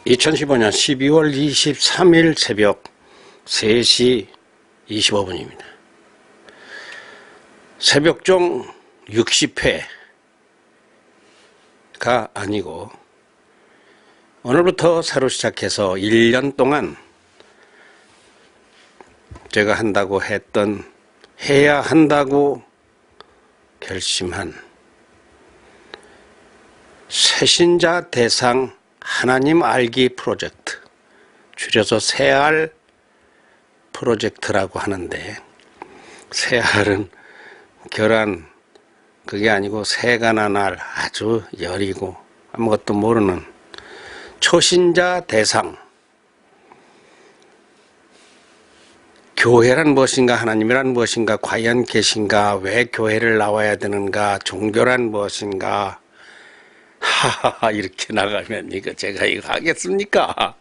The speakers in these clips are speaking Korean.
2015년 12월 23일 새벽 3시 25분입니다. 새벽종 60회가 아니고 오늘부터 새로 시작해서 1년 동안 제가 한다고 했던, 해야 한다고 결심한 새신자 대상 하나님 알기 프로젝트, 줄여서 새알 프로젝트라고 하는데, 새알은 결한 그게 아니고 새가 난 알, 아주 여리고 아무것도 모르는 초신자 대상. 교회란 무엇인가, 하나님이란 무엇인가, 과연 계신가, 왜 교회를 나와야 되는가, 종교란 무엇인가, 하하하, 이렇게 나가면 제가 이거 하겠습니까?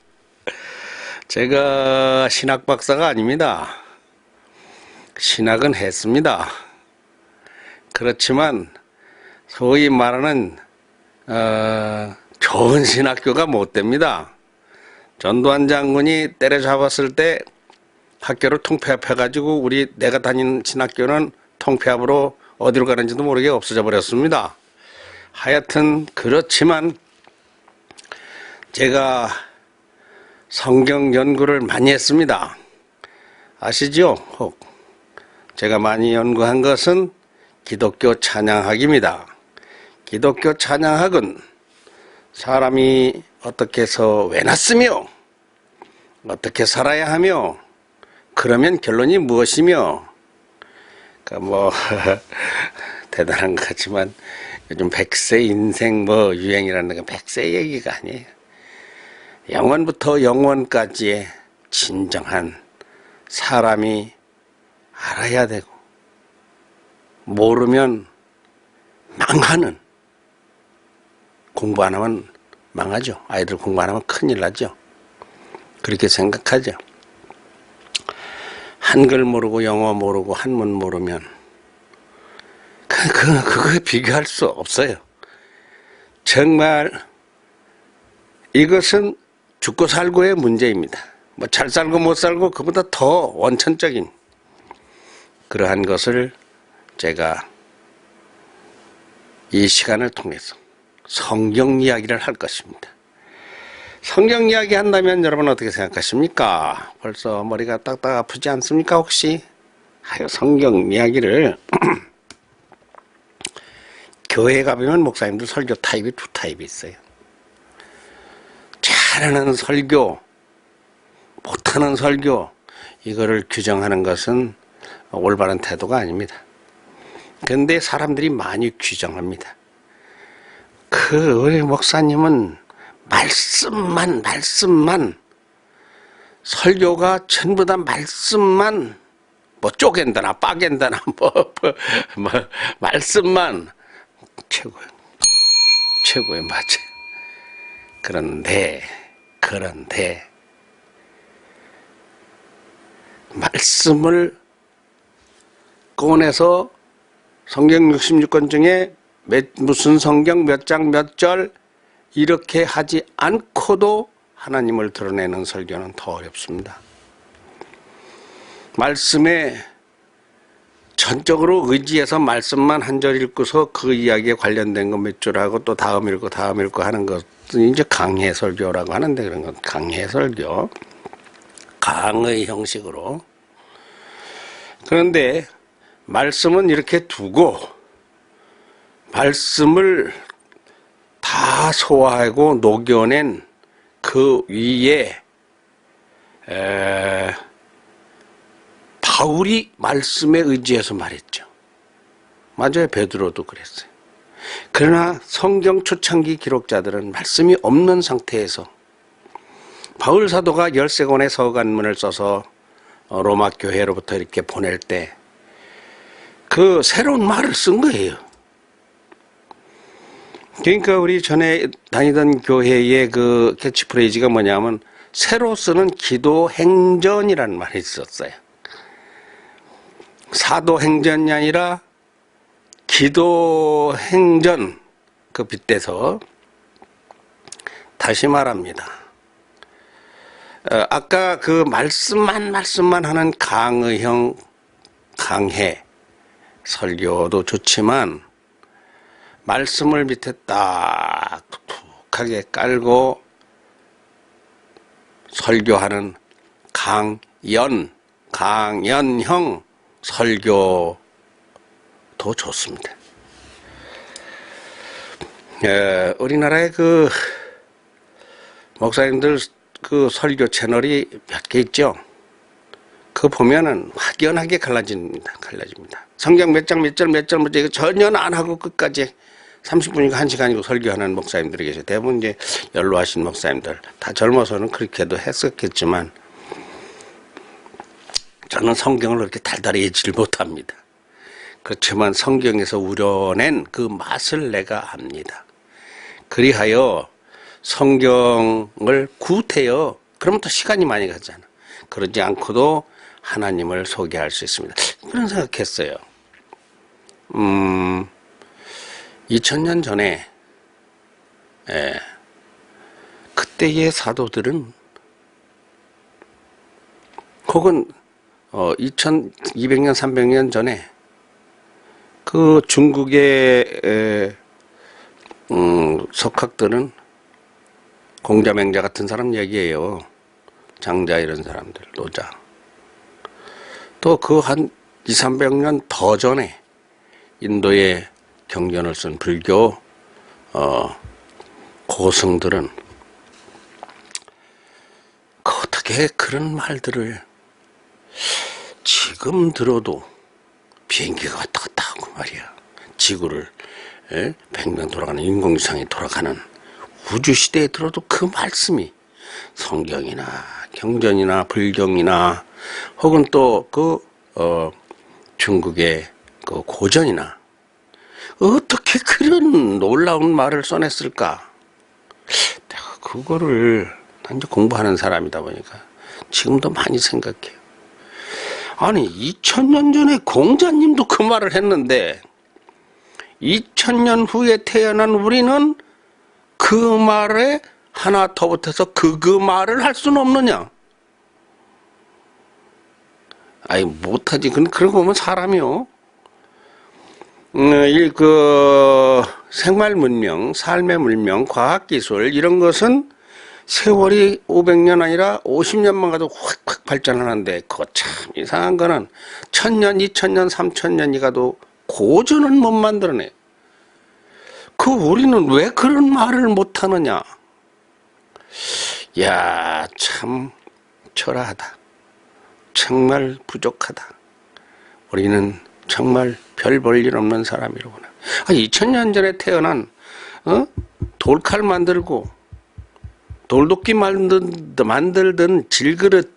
제가 신학 박사가 아닙니다. 신학은 했습니다. 그렇지만 소위 말하는 좋은 신학교가 못 됩니다. 전두환 장군이 때려잡았을 때 학교를 통폐합해가지고 내가 다니는 신학교는 통폐합으로 어디로 가는지도 모르게 없어져 버렸습니다. 하여튼 그렇지만 제가 성경 연구를 많이 했습니다. 아시죠? 혹 제가 많이 연구한 것은 기독교 찬양학입니다. 기독교 찬양학은 사람이 어떻게 해서 왜 났으며 어떻게 살아야 하며 그러면 결론이 무엇이며, 대단한 것 같지만 요즘 100세 인생 유행이라는 건 100세 얘기가 아니에요. 영원부터 영원까지의 진정한 사람이 알아야 되고, 모르면 망하는, 공부 안 하면 망하죠. 아이들 공부 안 하면 큰일 나죠. 그렇게 생각하죠. 한글 모르고 영어 모르고 한문 모르면 그거에 비교할 수 없어요. 정말 이것은 죽고 살고의 문제입니다. 잘 살고 못 살고 그보다 더 원천적인 그러한 것을 제가 이 시간을 통해서 성경 이야기를 할 것입니다. 성경 이야기 한다면 여러분 어떻게 생각하십니까? 벌써 머리가 딱딱 아프지 않습니까? 혹시? 성경 이야기를 교회 가보면 목사님들 설교 타입이 두 타입이 있어요. 잘하는 설교, 못하는 설교, 이거를 규정하는 것은 올바른 태도가 아닙니다. 그런데 사람들이 많이 규정합니다. 우리 목사님은 말씀만, 설교가 전부 다 말씀만, 쪼갠다나 빠갠다나 말씀만 최고의 맞아요. 그런데 말씀을 꺼내서 성경 66권 중에 무슨 성경 몇 장 몇 절 이렇게 하지 않고도 하나님을 드러내는 설교는 더 어렵습니다. 말씀에 전적으로 의지해서 말씀만 한 절 읽고서 그 이야기에 관련된 거 몇 줄 하고 또 다음 읽고 하는 것은 이제 강해 설교라고 하는데, 그런 건 강해 설교, 강의 형식으로. 그런데 말씀은 이렇게 두고 말씀을 다 소화하고 녹여낸 그 위에 바울이 말씀에 의지해서 말했죠. 맞아요. 베드로도 그랬어요. 그러나 성경 초창기 기록자들은 말씀이 없는 상태에서 바울 사도가 13권의 서간문을 써서 로마 교회로부터 이렇게 보낼 때 그 새로운 말을 쓴 거예요. 그러니까 우리 전에 다니던 교회의 그 캐치프레이즈가 뭐냐면 새로 쓰는 기도 행전이라는 말이 있었어요. 사도 행전이 아니라 기도 행전, 그 빗대서 다시 말합니다. 아까 그 말씀만 하는 강의형 강해 설교도 좋지만 말씀을 밑에 딱 툭툭하게 깔고 설교하는 강연형 설교도 좋습니다. 우리나라의 그 목사님들 그 설교 채널이 몇 개 있죠. 그거 보면은 확연하게 갈라집니다. 성경 몇 장 몇 절 몇 절 이거 전혀 안 하고 끝까지 30분이고 1시간이고 설교하는 목사님들이 계세요. 대부분 이제 연로하신 목사님들, 다 젊어서는 그렇게도 했었겠지만 저는 성경을 그렇게 달달이 읽지를 못합니다. 그렇지만 성경에서 우려낸 그 맛을 내가 압니다. 그리하여 성경을 구태여 그러면 또 시간이 많이 가잖아. 그러지 않고도 하나님을 소개할 수 있습니다. 그런 생각했어요. 2000년 전에 그때의 사도들은 혹은 2200년 300년 전에 그 중국의 석학들은 공자맹자 같은 사람 얘기예요. 장자 이런 사람들, 노자. 또 그 한 200~300년 더 전에 인도의 경전을 쓴 불교 고승들은 어떻게 그런 말들을 지금 들어도 비행기가 왔다 갔다 하고 말이야. 지구를 100년 돌아가는 인공지상이 돌아가는 우주시대에 들어도 그 말씀이 성경이나 경전이나 불경이나 혹은 또 중국의 그 고전이나 어떻게 그런 놀라운 말을 써냈을까? 내가 그거를 이제 공부하는 사람이다 보니까 지금도 많이 생각해요. 아니 2000년 전에 공자님도 그 말을 했는데 2000년 후에 태어난 우리는 그 말에 하나 더 붙어서 그 말을 할 수는 없느냐? 아니 못하지. 그런 거 보면 사람이요. 생활 문명, 삶의 문명, 과학기술 이런 것은 세월이 500년 아니라 50년만 가도 확 발전하는데 그거 참 이상한 거는 1000년, 2000년, 3000년이 가도 고전은 못 만들어내. 우리는 왜 그런 말을 못하느냐? 야, 참 초라하다. 정말 부족하다. 우리는 정말 별 볼 일 없는 사람이로구나. 2000년 전에 태어난 돌칼 만들고 돌도끼 만들던 질그릇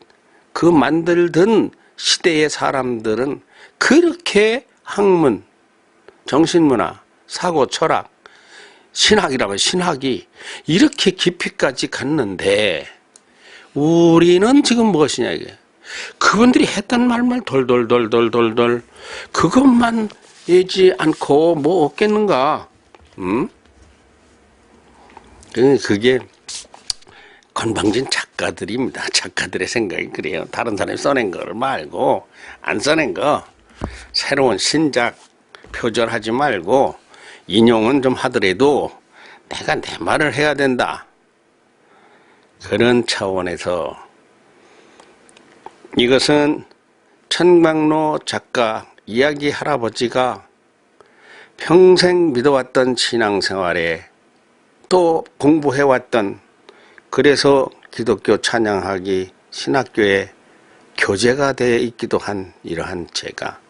그 만들던 시대의 사람들은 그렇게 학문, 정신문화, 사고, 철학, 신학이라면 신학이 이렇게 깊이까지 갔는데 우리는 지금 무엇이냐 이게. 그분들이 했던 말만 돌돌돌돌돌돌 그것만 예지 않고 뭐 없겠는가? 그게 건방진 작가들입니다. 작가들의 생각이 그래요. 다른 사람이 써낸 걸 말고 안 써낸 거 새로운 신작 표절하지 말고 인용은 좀 하더라도 내가 내 말을 해야 된다. 그런 차원에서 이것은 천광로 작가 이야기 할아버지가 평생 믿어왔던 신앙생활에 또 공부해왔던 그래서 기독교 찬양하기 신학교의 교재가 되어 있기도 한 이러한 제가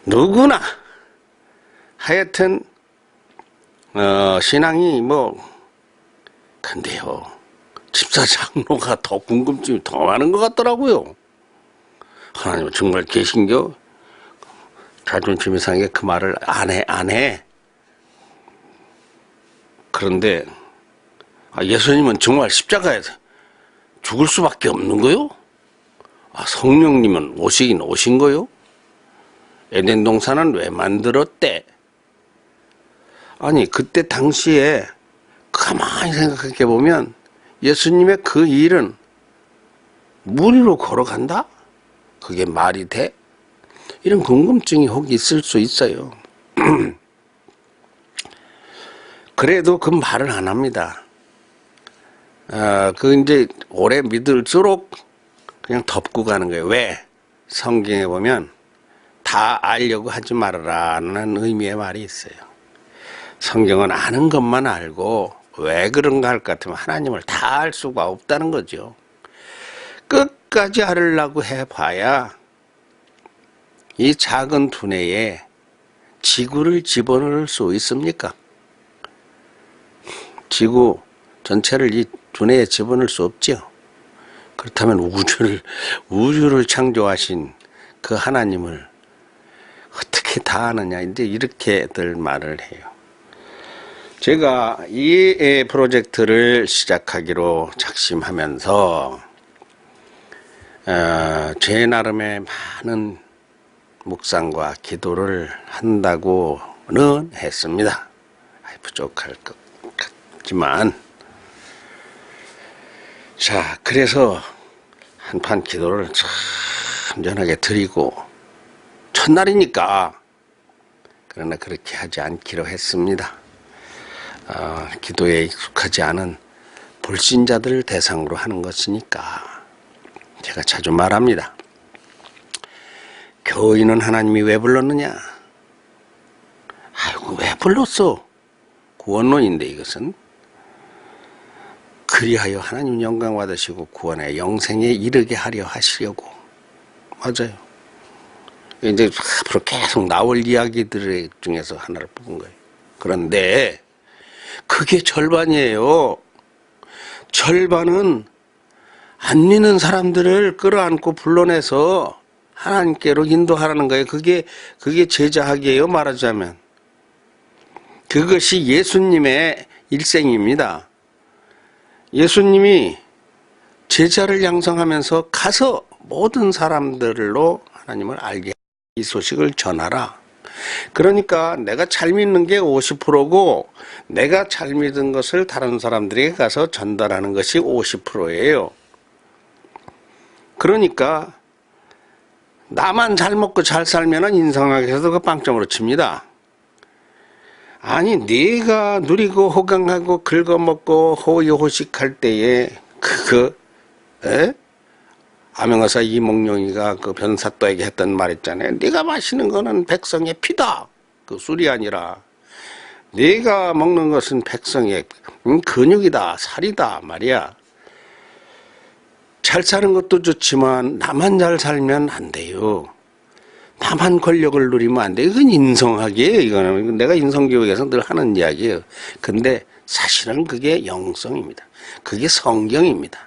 누구나 하여튼 신앙이 근데요 집사 장로가 더 궁금증이 더 많은 것 같더라고요. 하나님 정말 계신겨? 자존심이 상해 그 말을 안 해. 그런데 예수님은 정말 십자가에서 죽을 수밖에 없는 거요? 성령님은 오신 거요? 에덴 동산은 왜 만들었대? 아니 그때 당시에 가만히 생각해 보면 예수님의 그 일은 물 위로 걸어간다? 그게 말이 돼? 이런 궁금증이 혹 있을 수 있어요. 그래도 그 말을 안 합니다. 이제 오래 믿을수록 그냥 덮고 가는 거예요. 왜? 성경에 보면 다 알려고 하지 말아라는 의미의 말이 있어요. 성경은 아는 것만 알고 왜 그런가 할 것 같으면 하나님을 다 알 수가 없다는 거죠. 끝까지 알으려고 해봐야 이 작은 두뇌에 지구를 집어넣을 수 있습니까? 지구 전체를 이 두뇌에 집어넣을 수 없죠. 그렇다면 우주를 창조하신 그 하나님을 어떻게 다 아느냐, 이제 이렇게들 말을 해요. 제가 이 프로젝트를 시작하기로 작심하면서 제 나름의 많은 묵상과 기도를 한다고는 했습니다. 부족할 것 같지만, 자, 그래서 한판 기도를 참전하게 드리고, 첫날이니까 그러나 그렇게 하지 않기로 했습니다. 기도에 익숙하지 않은 불신자들을 대상으로 하는 것이니까. 제가 자주 말합니다. 교인은 하나님이 왜 불렀느냐? 아이고, 왜 불렀어? 구원론인데 이것은. 그리하여 하나님 영광 받으시고 구원의 영생에 이르게 하려 하시려고. 맞아요. 이제 앞으로 계속 나올 이야기들 중에서 하나를 뽑은 거예요. 그런데 그게 절반이에요. 절반은 안 믿는 사람들을 끌어안고 불러내서 하나님께로 인도하라는 거예요. 그게 제자학이에요, 말하자면. 그것이 예수님의 일생입니다. 예수님이 제자를 양성하면서 가서 모든 사람들로 하나님을 알게 이 소식을 전하라. 그러니까 내가 잘 믿는 게 50%고 내가 잘 믿은 것을 다른 사람들에게 가서 전달하는 것이 50%예요. 그러니까 나만 잘 먹고 잘 살면은 인성학에서도 그 빵점으로 칩니다. 아니, 네가 누리고 호강하고 긁어먹고 호의호식할 때에 암행어사 이몽룡이가 그 변사또에게 했던 말 있잖아요. 네가 마시는 거는 백성의 피다. 그 술이 아니라 네가 먹는 것은 백성의 근육이다, 살이다 말이야. 잘 사는 것도 좋지만 나만 잘 살면 안 돼요. 나만 권력을 누리면 안 돼요. 이건 인성학이에요. 이거는 내가 인성교육에서 늘 하는 이야기예요. 근데 사실은 그게 영성입니다. 그게 성경입니다.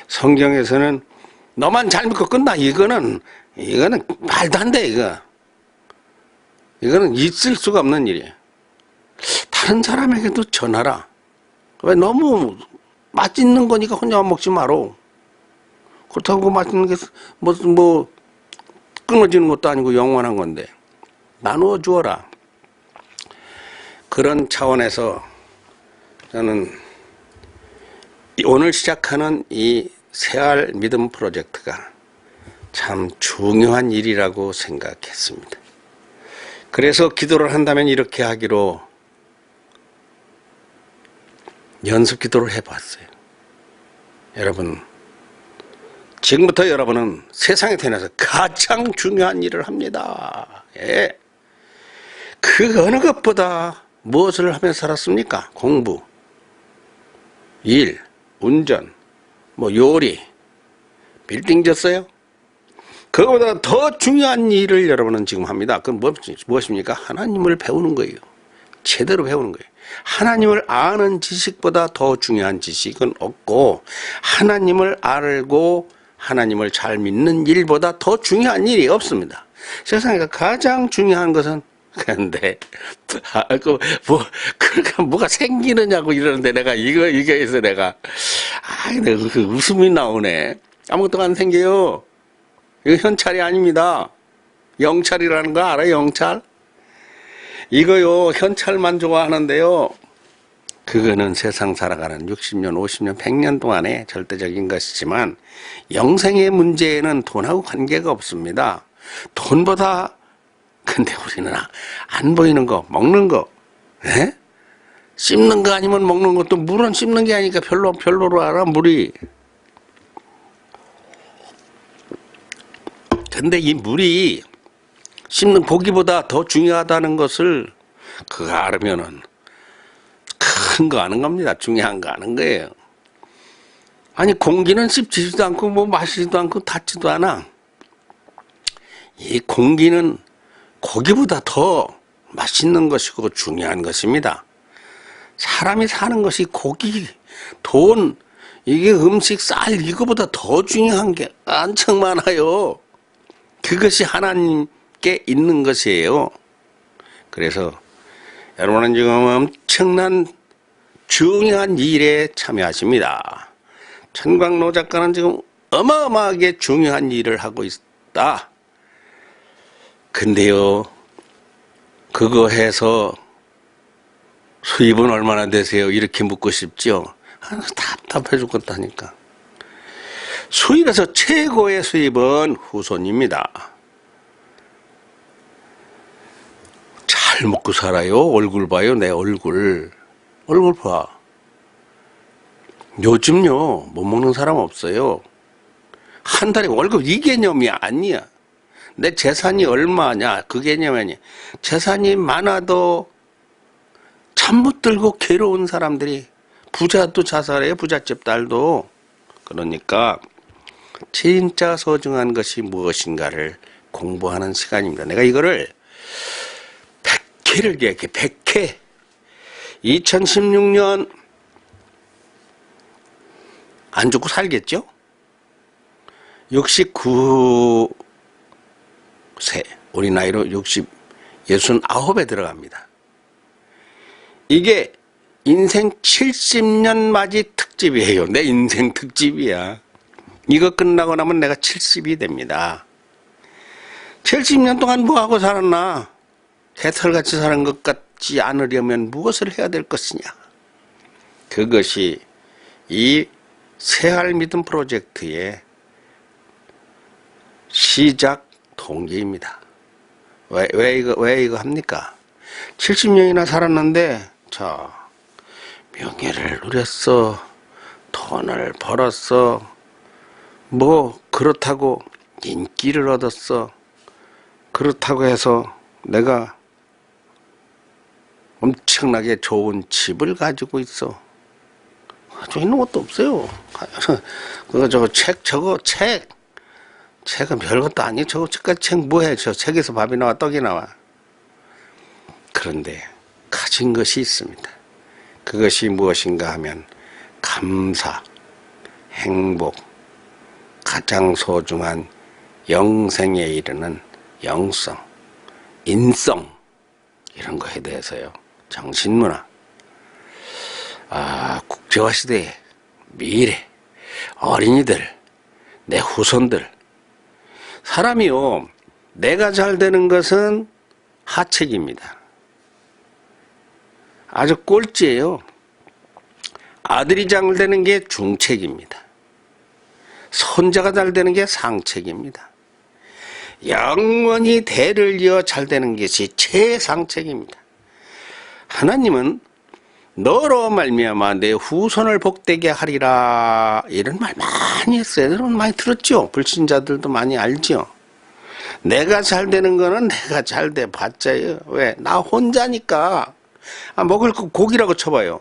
성경에서는 너만 잘 믿고 끝나. 이거는 말도 안 돼. 이거는 있을 수가 없는 일이에요. 다른 사람에게도 전하라. 왜 너무 맛있는 거니까 혼자만 먹지 마라. 그렇다고 맛있는 게 끊어지는 것도 아니고 영원한 건데 나누어 주어라. 그런 차원에서 저는 오늘 시작하는 이 새알 믿음 프로젝트가 참 중요한 일이라고 생각했습니다. 그래서 기도를 한다면 이렇게 하기로 연습 기도를 해봤어요. 여러분, 지금부터 여러분은 세상에 태어나서 가장 중요한 일을 합니다. 예. 그 어느 것보다 무엇을 하며 살았습니까? 공부, 일, 운전, 요리, 빌딩 졌어요? 그거보다 더 중요한 일을 여러분은 지금 합니다. 그건 무엇입니까? 하나님을 배우는 거예요. 제대로 배우는 거예요. 하나님을 아는 지식보다 더 중요한 지식은 없고, 하나님을 알고 하나님을 잘 믿는 일보다 더 중요한 일이 없습니다. 세상에서 가장 중요한 것은, 그런데 그러니까 뭐가 생기느냐고 이러는데 내가 이거에서 내가 그 웃음이 나오네. 아무것도 안 생겨요. 이거 현찰이 아닙니다. 영찰이라는 거 알아요? 영찰? 이거요, 현찰만 좋아하는데요. 그거는 세상 살아가는 60년, 50년, 100년 동안의 절대적인 것이지만 영생의 문제에는 돈하고 관계가 없습니다. 돈보다 근데 우리는 안 보이는 거, 먹는 거, 에? 씹는 거 아니면 먹는 것도 물은 씹는 게 아니니까 별로로 알아, 물이. 근데 이 물이 씹는 고기보다 더 중요하다는 것을 그거 알으면은 큰 거 아는 겁니다. 중요한 거 아는 거예요. 아니 공기는 씹지도 않고 뭐 마시지도 않고 닿지도 않아. 이 공기는 고기보다 더 맛있는 것이고 중요한 것입니다. 사람이 사는 것이 고기, 돈, 이게 음식, 쌀 이거보다 더 중요한 게 엄청 많아요. 그것이 하나님께 있는 것이에요. 그래서 여러분은 지금 엄청난 중요한 일에 참여하십니다. 천광로 작가는 지금 어마어마하게 중요한 일을 하고 있다. 근데요, 그거 해서 수입은 얼마나 되세요? 이렇게 묻고 싶죠? 답답해 죽겠다니까. 수입에서 최고의 수입은 후손입니다. 잘 먹고 살아요. 얼굴 봐요. 내 얼굴. 얼굴 봐. 요즘요, 못 먹는 사람 없어요. 한 달에 월급 이 개념이 아니야. 내 재산이 얼마냐, 그 개념이 아니야. 재산이 많아도 잠 못 들고 괴로운 사람들이, 부자도 자살해요. 부잣집 딸도. 그러니까 진짜 소중한 것이 무엇인가를 공부하는 시간입니다. 내가 이거를 100회를 기획해. 100회. 2016년 안 죽고 살겠죠? 69세, 우리 나이로 69에 들어갑니다. 이게 인생 70년 맞이 특집이에요. 내 인생 특집이야. 이거 끝나고 나면 내가 70이 됩니다. 70년 동안 뭐하고 살았나? 개털같이 사는 것 같지 않으려면 무엇을 해야 될 것이냐? 그것이 이 새알 믿음 프로젝트의 시작 동기입니다. 왜 이거 합니까? 70년이나 살았는데, 자, 명예를 누렸어. 돈을 벌었어. 뭐, 그렇다고 인기를 얻었어. 그렇다고 해서 내가 엄청나게 좋은 집을 가지고 있어. 가지고 있는 것도 없어요. 책은 별것도 아니에요. 저거 책까지 책 뭐해? 저 책에서 밥이 나와, 떡이 나와. 그런데 가진 것이 있습니다. 그것이 무엇인가 하면 감사, 행복, 가장 소중한 영생에 이르는 영성, 인성, 이런 거에 대해서요. 정신문화, 국제화 시대의 미래, 어린이들, 내 후손들. 사람이요, 내가 잘 되는 것은 하책입니다. 아주 꼴찌예요. 아들이 잘 되는 게 중책입니다. 손자가 잘 되는 게 상책입니다. 영원히 대를 이어 잘 되는 것이 최상책입니다. 하나님은 너로 말미암아 내 후손을 복되게 하리라, 이런 말 많이 했어요. 여러분 많이 들었죠? 불신자들도 많이 알죠? 내가 잘 되는 거는 내가 잘 돼 봤자요. 왜? 나 혼자니까. 먹을 거 고기라고 쳐봐요.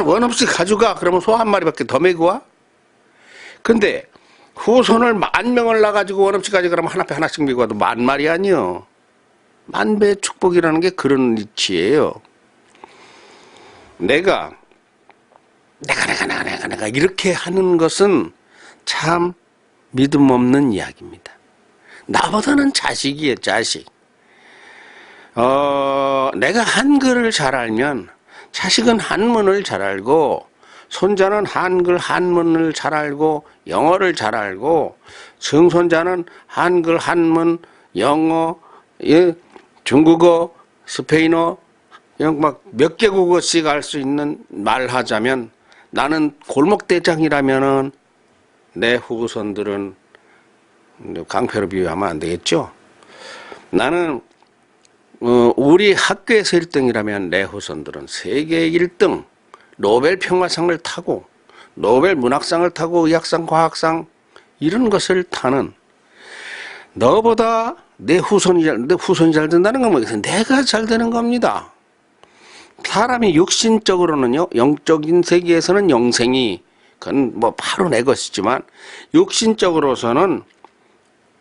원 없이 가져가. 그러면 소 한 마리밖에 더 메고 와? 근데 후손을 10,000명을 낳아가지고 원 없이 가져가면 하나 앞에 하나씩 메고 와도 10,000마리 아니요. 만배의 축복이라는 게 그런 이치예요. 내가 이렇게 하는 것은 참 믿음 없는 이야기입니다. 나보다는 자식이에요, 자식. 내가 한글을 잘 알면 자식은 한문을 잘 알고, 손자는 한글, 한문을 잘 알고, 영어를 잘 알고, 증손자는 한글, 한문, 영어, 중국어, 스페인어, 그냥 막 몇 개국어씩 알 수 있는 말하자면 나는 골목대장이라면은 내 후손들은 깡패로 비유하면 안 되겠죠. 나는 우리 학교에서 1등이라면 내 후손들은 세계 1등 노벨 평화상을 타고 노벨 문학상을 타고 의학상 과학상 이런 것을 타는 너보다 내 후손이 잘 된다는 건 뭐겠어요? 내가 잘 되는 겁니다. 사람이 육신적으로는요, 영적인 세계에서는 영생이, 그건 뭐 바로 내 것이지만, 육신적으로서는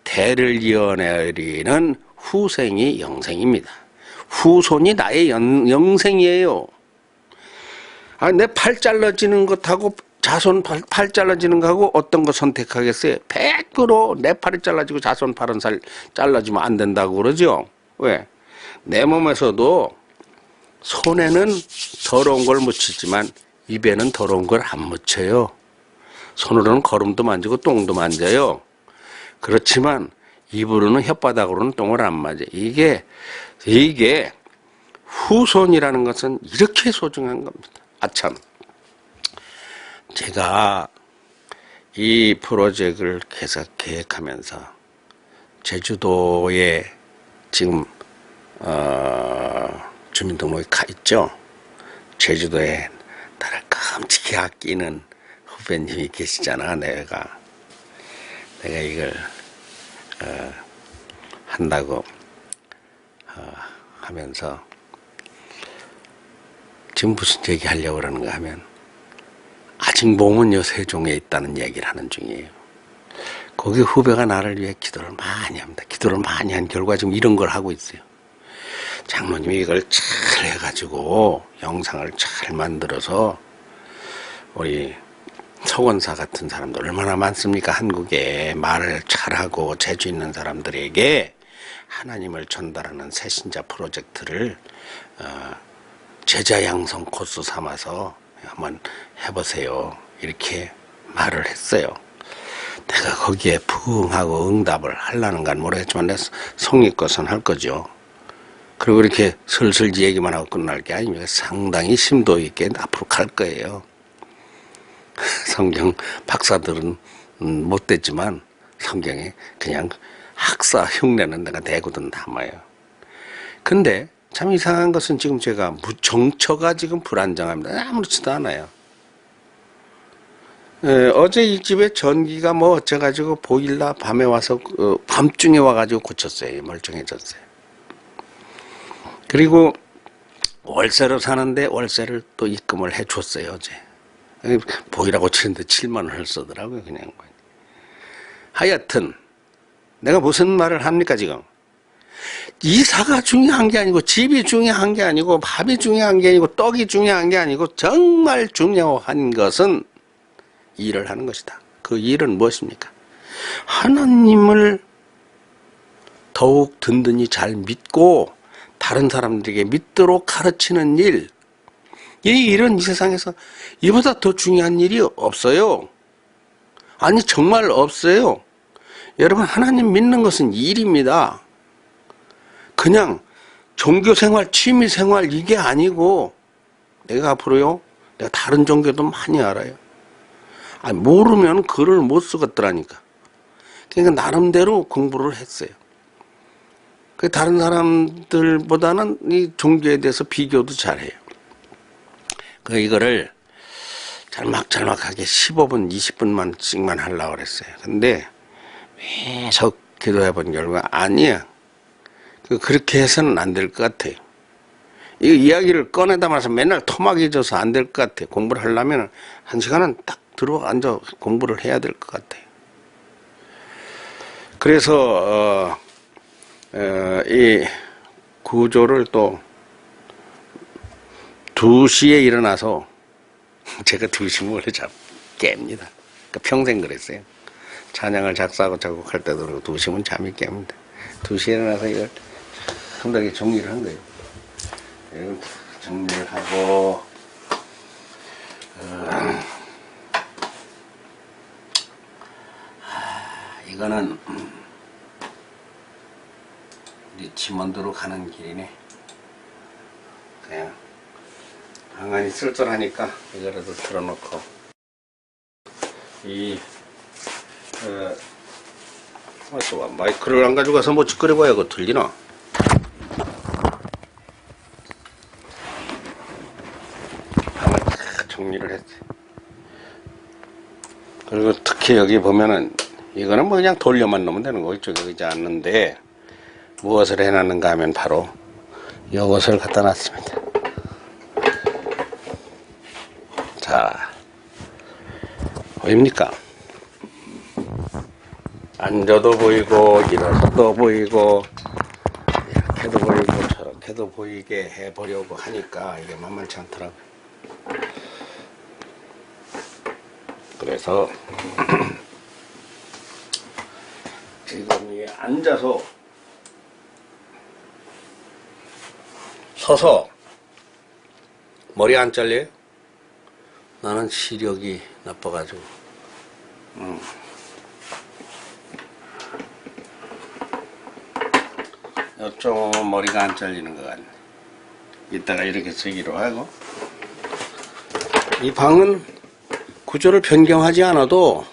대를 이어내리는 후생이 영생입니다. 후손이 나의 영생이에요. 아, 내 팔 잘라지는 것하고 자손 팔 잘라지는 거하고 어떤 거 선택하겠어요? 100% 내 팔이 잘라지고 자손 팔은 살 잘라지면 안 된다고 그러죠? 왜? 내 몸에서도 손에는 더러운 걸 묻히지만 입에는 더러운 걸 안 묻혀요. 손으로는 거름도 만지고 똥도 만져요. 그렇지만 입으로는 혓바닥으로는 똥을 안 맞아요. 이게 후손이라는 것은 이렇게 소중한 겁니다. 아참, 제가 이 프로젝트를 계획하면서 제주도에 지금 주민등록이 가 있죠. 제주도에 나를 깜찍히 아끼는 후배님이 계시잖아. 내가 이걸 한다고 하면서 지금 무슨 얘기 하려고 그러는가 하면 아직 몸은 세종에 있다는 얘기를 하는 중이에요. 거기 후배가 나를 위해 기도를 많이 합니다. 기도를 많이 한 결과 지금 이런 걸 하고 있어요. 장로님이 이걸 잘 해가지고 영상을 잘 만들어서 우리 서원사 같은 사람들 얼마나 많습니까? 한국에 말을 잘하고 재주 있는 사람들에게 하나님을 전달하는 새신자 프로젝트를 제자 양성 코스 삼아서 한번 해보세요. 이렇게 말을 했어요. 내가 거기에 부응하고 응답을 하려는 건 모르겠지만 내 성의껏은 할 거죠. 그리고 이렇게 슬슬 얘기만 하고 끝날 게 아니면 상당히 심도 있게 앞으로 갈 거예요. 성경 박사들은 못 됐지만 성경에 그냥 학사 흉내는 내가 대고든 담아요. 근데 참 이상한 것은 지금 제가 정처가 지금 불안정합니다. 아무렇지도 않아요. 어제 이 집에 전기가 뭐 어째가지고 보일러 밤에 와서 밤중에 와가지고 고쳤어요. 멀쩡해졌어요. 그리고 월세로 사는데 월세를 또 입금을 해줬어요. 어제 보일러 고치는데 7만 원을 쓰더라고요. 그냥 하여튼 내가 무슨 말을 합니까 지금? 이사가 중요한 게 아니고 집이 중요한 게 아니고 밥이 중요한 게 아니고 떡이 중요한 게 아니고 정말 중요한 것은 일을 하는 것이다. 그 일은 무엇입니까? 하나님을 더욱 든든히 잘 믿고 다른 사람들에게 믿도록 가르치는 일. 이 일은 이 세상에서 이보다 더 중요한 일이 없어요. 아니 정말 없어요. 여러분 하나님 믿는 것은 일입니다. 그냥 종교생활, 취미생활 이게 아니고 내가 앞으로요. 내가 다른 종교도 많이 알아요. 아니, 모르면 글을 못 쓰겠더라니까. 그러니까 나름대로 공부를 했어요. 그 다른 사람들보다는 이 종교에 대해서 비교도 잘해요. 그 이거를 잘막하게 15분, 20분만씩만 하려고 그랬어요. 근데 계속 기도해 본 결과 아니야. 그렇게 해서는 안 될 것 같아요. 이 이야기를 꺼내다 말아서 맨날 토막이 져서 안 될 것 같아요. 공부를 하려면 1시간은 딱 들어가 앉아 공부를 해야 될 것 같아요. 그래서 이 구조를 또 2시에 일어나서 제가 2시면 원래 깹니다. 그러니까 평생 그랬어요. 찬양을 작사하고 작곡할 때도 그러고 2시면 잠이 깹니다. 2시에 일어나서 이걸 상당히 정리를 한 거예요. 이걸 정리를 하고 이거는 우리 지먼도로 가는 길이네. 그래. 예. 방안이 쓸쓸하니까 이거라도 틀어놓고 또 마이크를 안 가져가서 뭐 짓거려봐야 그거 들리나? 방을 다 정리를 했지. 그리고 특히 여기 보면은 이거는 뭐 그냥 돌려만 놓으면 되는 거. 이쪽에 의자 앉는데 무엇을 해놨는가 하면 바로 이것을 갖다 놨습니다. 자, 보입니까? 앉아도 보이고 일어서도 보이고 이렇게도 보이고 저렇게도 보이게 해보려고 하니까 이게 만만치 않더라고요. 그래서 지금 이 앉아서 서서 머리 안 잘려요? 나는 시력이 나빠가지고 이쪽은 머리가 안 잘리는 것 같네. 이따가 이렇게 쓰기로 하고 이 방은 구조를 변경하지 않아도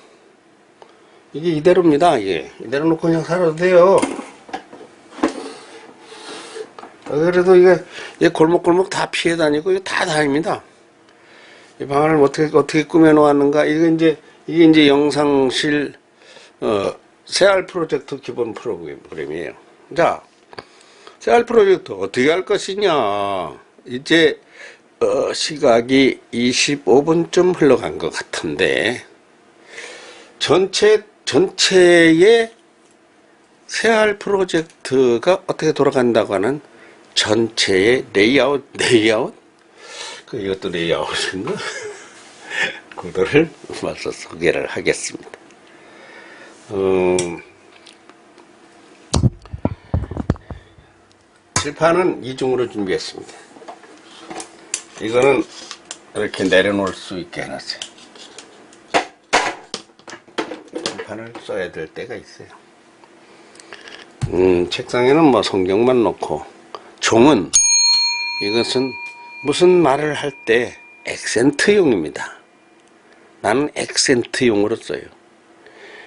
이게 이대로입니다. 이게 이대로 놓고 그냥 살아도 돼요. 그래도 이게 골목골목 다 피해 다니고 이거 다 다닙니다. 이 방을 어떻게 꾸며 놓았는가? 이게 이제 영상실 새알 프로젝트 기본 프로그램이에요. 자, 새알 프로젝트 어떻게 할 것이냐? 이제 시각이 25분쯤 흘러간 것 같은데 전체의 새알 프로젝트가 어떻게 돌아간다고 하는 전체의 레이아웃? 이것도 레이아웃인가? 그거를 맞서 소개를 하겠습니다. 칠판은 이중으로 준비했습니다. 이거는 이렇게 내려놓을 수 있게 해놨어요. 칠판을 써야 될 때가 있어요. 책상에는 뭐 성경만 놓고 종은 이것은 무슨 말을 할 때 액센트용입니다. 나는 액센트용으로 써요.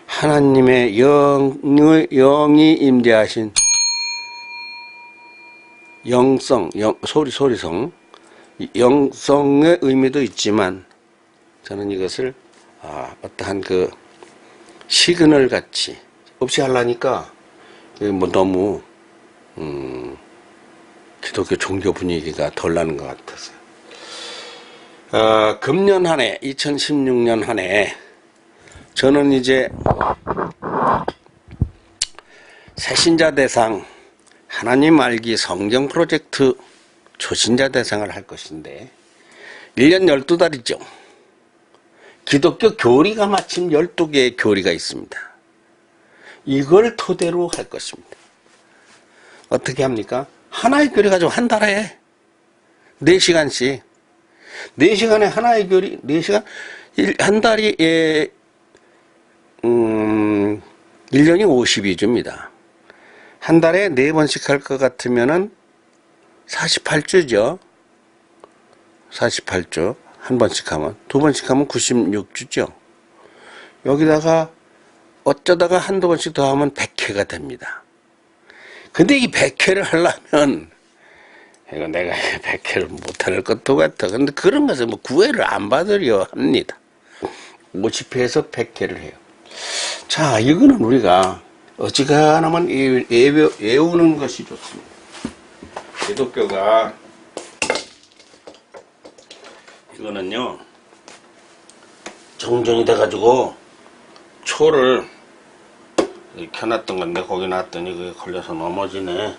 하나님의 영이 임재하신 소리성, 영성의 의미도 있지만 저는 이것을 어떠한 그 시그널 같이 없이 하려니까 뭐 너무 기독교 종교 분위기가 덜 나는 것 같아서요. 금년 한 해, 2016년 한 해, 저는 이제 새신자 대상, 하나님 알기 성경 프로젝트 초신자 대상을 할 것인데, 1년 12달이죠. 기독교 교리가 마침 12개의 교리가 있습니다. 이걸 토대로 할 것입니다. 어떻게 합니까? 하나의 교리 가지고 한 달에 4시간씩 4시간에 하나의 교리 4시간 한 달이 1년이 52주입니다. 한 달에 4번씩 할 것 같으면은 48주죠. 48주 한 번씩 하면 2번씩 하면 96주죠. 여기다가 어쩌다가 한두 번씩 더 하면 100회가 됩니다. 근데 이 100회를 하려면 이거 내가 100회를 못할 것도 같아. 근데 그런 것은 뭐 구애를 안 받으려 합니다. 50회에서 100회를 해요. 자, 이거는 우리가 어지간하면 외우는 것이 좋습니다. 기독교가 이거는요 정전이 돼가지고 초를 켜놨던 건데 거기 놨더니 그게 걸려서 넘어지네.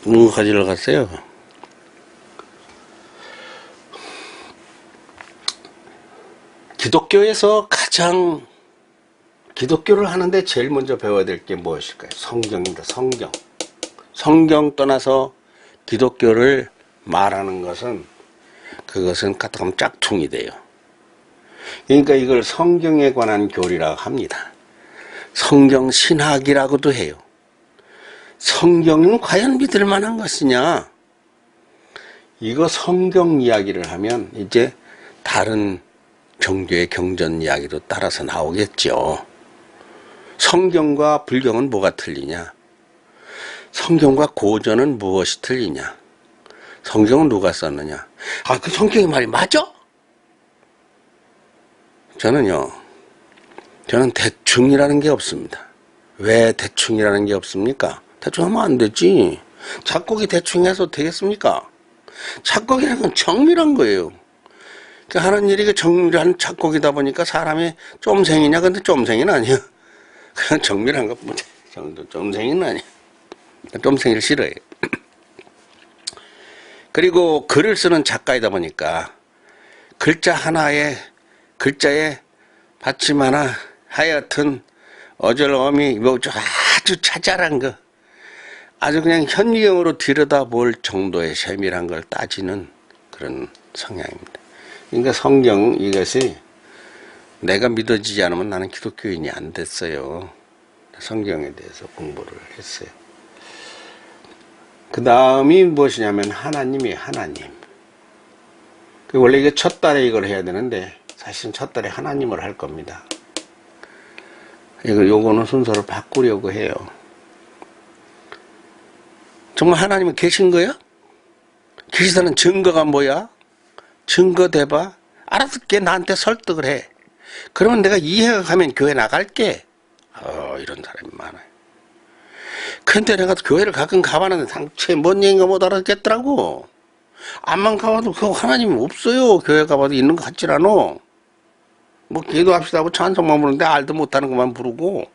누구 가지러 갔어요? 기독교에서 가장 기독교를 하는데 제일 먼저 배워야 될 게 무엇일까요? 성경입니다. 성경 떠나서 기독교를 말하는 것은 그것은 가끔 짝퉁이 돼요. 그러니까 이걸 성경에 관한 교리라고 합니다. 성경 신학이라고도 해요. 성경은 과연 믿을 만한 것이냐? 이거 성경 이야기를 하면 이제 다른 종교의 경전 이야기도 따라서 나오겠죠. 성경과 불경은 뭐가 틀리냐? 성경과 고전은 무엇이 틀리냐? 성경은 누가 썼느냐? 그 성경의 말이 맞아? 저는 대충이라는 게 없습니다. 왜 대충이라는 게 없습니까? 대충 하면 안 되지. 작곡이 대충 해서 되겠습니까? 작곡이라는 건 정밀한 거예요. 하는 일이 정밀한 작곡이다 보니까 사람이 쫌생이냐? 근데 쫌생이는 아니야. 그냥 정밀한 것 뿐이야. 쫌생이는 아니야. 쫌생이를 싫어해요. 그리고 글을 쓰는 작가이다 보니까 글자 하나에 글자에 받침 하나 하여튼 어절어미 아주 자잘한 거 아주 그냥 현미경으로 들여다볼 정도의 세밀한 걸 따지는 그런 성향입니다. 그러니까 성경 이것이 내가 믿어지지 않으면 나는 기독교인이 안 됐어요. 성경에 대해서 공부를 했어요. 그 다음이 무엇이냐면 하나님이에요. 하나님. 원래 이게 첫 달에 이걸 해야 되는데 사실은 첫 달에 하나님을 할 겁니다. 요거는 순서를 바꾸려고 해요. 정말 하나님은 계신 거야? 계시다는 증거가 뭐야? 증거 대봐. 알아듣게 나한테 설득을 해. 그러면 내가 이해가 가면 교회 나갈게. 이런 사람이 많아요. 근데 내가 교회를 가끔 가봤는데 당최 뭔 얘기인가 못 알아듣겠더라고. 암만 가봐도 그 하나님이 없어요. 교회 가봐도 있는 것 같질 않아. 뭐 기도합시다 하고 찬송만 부르는데 알도 못하는 것만 부르고.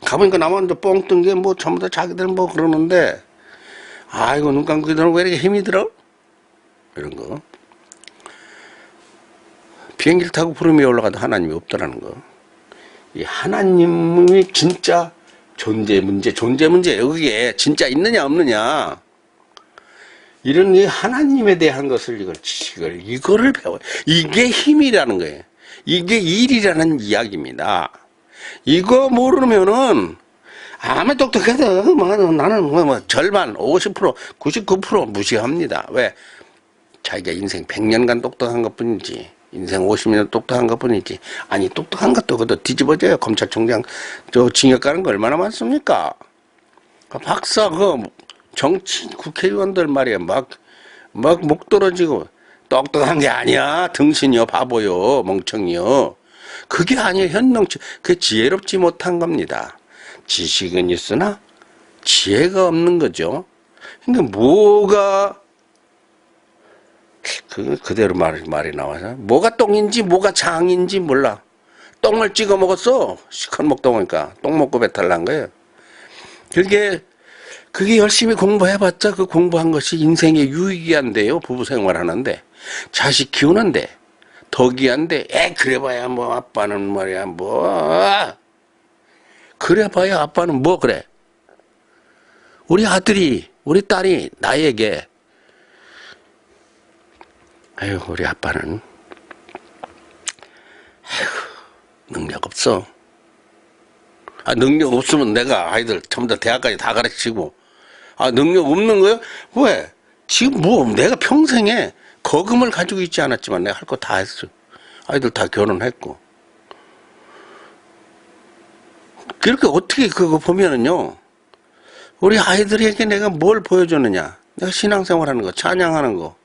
가보니까 나만 뻥 뜬 게 뭐 전부 다 자기들 뭐 그러는데 아이고 눈 감고 기도하면 왜 이렇게 힘이 들어? 이런 거. 비행기를 타고 구름 위에 올라가도 하나님이 없더라는 거. 이 하나님이 진짜 존재 문제예요. 그게 진짜 있느냐 없느냐. 이런 이 하나님에 대한 것을 이거를 배워요. 이게 힘이라는 거예요. 이게 일이라는 이야기입니다. 이거 모르면은 아무리 똑똑해도 나는 절반 50% 99% 무시합니다. 왜? 자기가 인생 100년간 똑똑한 것 뿐이지 인생 50년 똑똑한 것 뿐이지 아니 똑똑한 것도 그것도 뒤집어져요. 검찰총장 징역 가는 거 얼마나 많습니까? 박사 정치 국회의원들 말이야 막 목 떨어지고 똑똑한 게 아니야. 등신이요 바보요 멍청이요. 그게 아니에요. 현명치 그게 지혜롭지 못한 겁니다. 지식은 있으나 지혜가 없는 거죠. 그러니까 뭐가 그대로 말이 나와서 뭐가 똥인지 뭐가 장인지 몰라. 똥을 찍어 먹었어. 시컷 먹다 보니까 똥 먹고 배탈 난 거예요. 그게 열심히 공부해봤자 그 공부한 것이 인생에 유익이 안 돼요. 부부 생활하는데 자식 키우는데 덕이 한데 그래봐야 뭐 아빠는 말이야 뭐 그래봐야 아빠는 뭐 그래. 우리 아들이 우리 딸이 나에게 우리 아빠는 능력 없어. 능력 없으면 내가 아이들 전부 다 대학까지 다 가르치고 능력 없는 거야? 왜? 지금 뭐 내가 평생에 거금을 가지고 있지 않았지만 내가 할 거 다 했어. 아이들 다 결혼했고. 그렇게 어떻게 그거 보면은요. 우리 아이들에게 내가 뭘 보여주느냐. 내가 신앙생활하는 거, 찬양하는 거,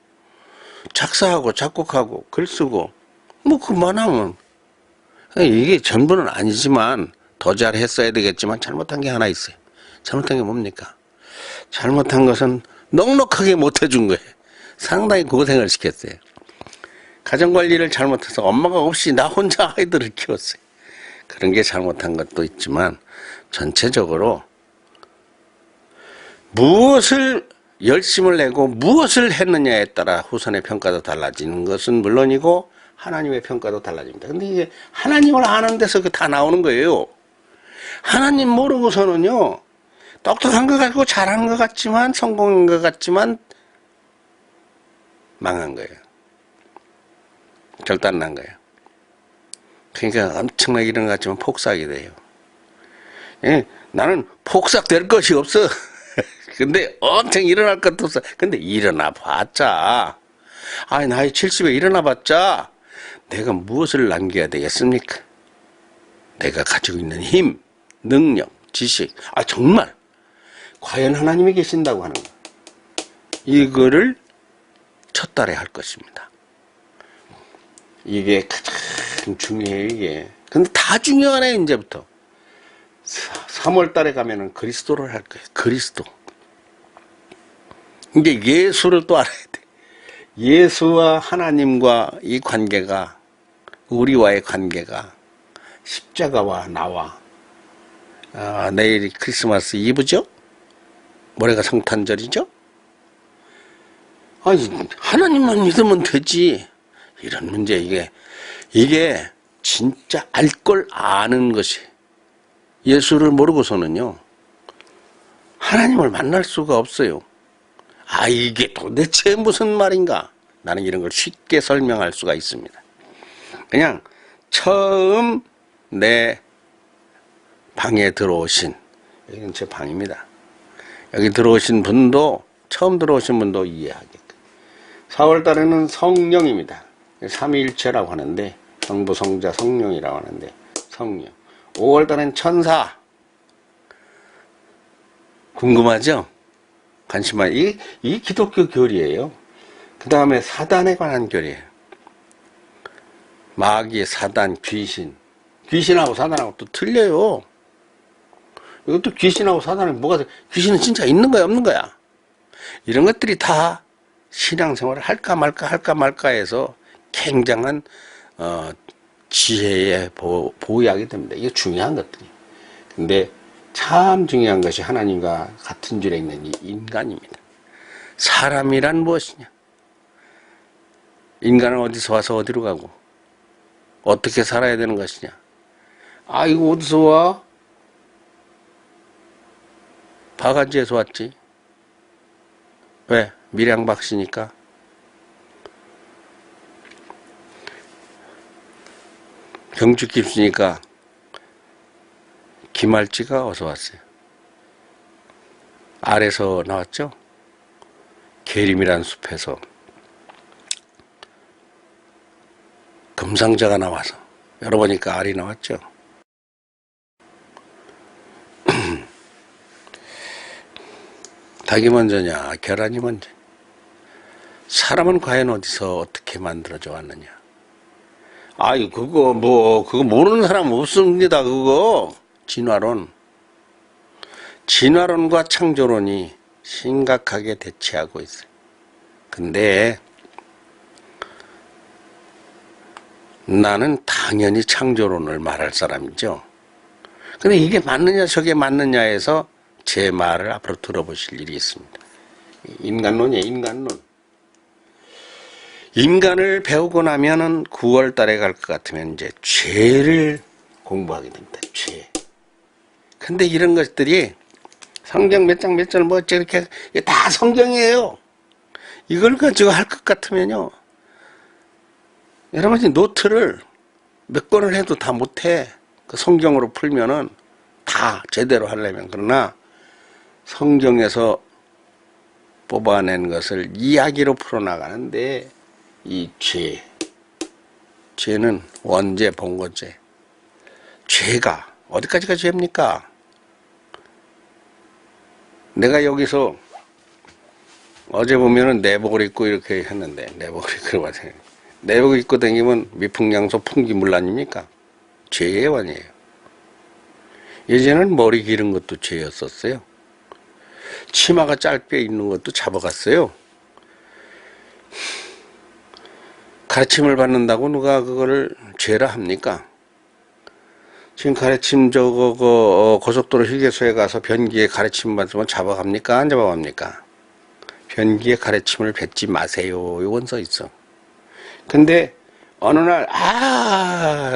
작사하고 작곡하고 글 쓰고 뭐 그만하면 이게 전부는 아니지만 더 잘했어야 되겠지만 잘못한 게 하나 있어요. 잘못한 게 뭡니까? 잘못한 것은 넉넉하게 못해준 거예요. 상당히 고생을 시켰어요. 가정관리를 잘못해서 엄마가 없이 나 혼자 아이들을 키웠어요. 그런 게 잘못한 것도 있지만 전체적으로 무엇을 열심을 내고 무엇을 했느냐에 따라 후손의 평가도 달라지는 것은 물론이고 하나님의 평가도 달라집니다. 근데 이게 하나님을 아는 데서 다 나오는 거예요. 하나님 모르고서는요. 똑똑한 것 같고 잘하는 것 같지만 성공한 것 같지만 망한 거예요. 결단난 거예요. 그러니까 엄청나게 이런 것 같지만 폭삭이 돼요. 나는 폭삭될 것이 없어. 근데 엄청 일어날 것도 없어. 근데 일어나 봤자, 아니, 나이 70에 일어나 봤자, 내가 무엇을 남겨야 되겠습니까? 내가 가지고 있는 힘, 능력, 지식, 정말, 과연 하나님이 계신다고 하는 거. 이거를 첫 달에 할 것입니다. 이게 가장 중요해요, 이게. 근데 다 중요하네, 이제부터. 3월 달에 가면은 그리스도를 할 거예요. 그리스도. 이제 예수를 또 알아야 돼. 예수와 하나님과 이 관계가, 우리와의 관계가 십자가와 나와, 내일이 크리스마스 이브죠? 모레가 성탄절이죠? 아니, 하나님만 믿으면 되지. 이런 문제, 이게 진짜 알 걸 아는 것이. 예수를 모르고서는요, 하나님을 만날 수가 없어요. 이게 도대체 무슨 말인가? 나는 이런 걸 쉽게 설명할 수가 있습니다. 그냥 처음 내 방에 들어오신, 여기는 제 방입니다. 여기 들어오신 분도, 처음 들어오신 분도 이해하게끔. 4월 달에는 성령입니다. 삼위일체라고 하는데, 성부, 성자, 성령이라고 하는데, 성령. 5월 달엔 천사. 궁금하죠? 관심만. 이 기독교 교리예요. 그 다음에 사단에 관한 교리예요. 마귀, 사단, 귀신. 귀신하고 사단하고 또 틀려요. 이것도 귀신하고 사단은 귀신은 진짜 있는 거야, 없는 거야? 이런 것들이 다 신앙생활을 할까 말까 해서 굉장한, 지혜에 보유하게 됩니다. 이게 중요한 것들이. 근데 참 중요한 것이 하나님과 같은 줄에 있는 이 인간입니다. 사람이란 무엇이냐? 인간은 어디서 와서 어디로 가고, 어떻게 살아야 되는 것이냐? 이거 어디서 와? 바가지에서 왔지. 왜? 밀양박씨니까. 경주 깊으니까 기말지가 어서 왔어요. 알에서 나왔죠? 계림이란 숲에서 금상자가 나와서 열어보니까 알이 나왔죠. 닭이 먼저냐, 계란이 먼저. 사람은 과연 어디서 어떻게 만들어져 왔느냐? 그거 모르는 사람 없습니다, 그거. 진화론과 창조론이 심각하게 대치하고 있어요. 근데 나는 당연히 창조론을 말할 사람이죠. 근데 이게 맞느냐 저게 맞느냐에서 제 말을 앞으로 들어보실 일이 있습니다. 인간론이에요, 인간론. 인간을 배우고 나면은 9월 달에 갈 것 같으면 이제 죄를 공부하게 됩니다. 죄. 근데 이런 것들이 성경 몇 장 몇 절 이렇게 다 성경이에요. 이걸 가지고 할 것 같으면요, 여러 가지 노트를 몇 권을 해도 다 못해. 그 성경으로 풀면은 다 제대로 하려면. 그러나 성경에서 뽑아낸 것을 이야기로 풀어나가는데, 이 죄는 원죄, 본거죄. 죄가 어디까지가 죄입니까? 내가 여기서 어제 보면은 내복을 입고 이렇게 했는데, 내복을 입고 다니면 미풍양소 풍기물 아닙니까? 죄의 원이에요. 예전에는 머리 기른 것도 죄였었어요. 치마가 짧게 입는 것도 잡아갔어요. 가르침을 받는다고 누가 그거를 죄라 합니까? 지금 가르침 고속도로 휴게소에 가서 변기에 가르침 받으면 잡아갑니까? 안 잡아갑니까? 변기에 가르침을 뱉지 마세요. 이건 써 있어. 근데 어느 날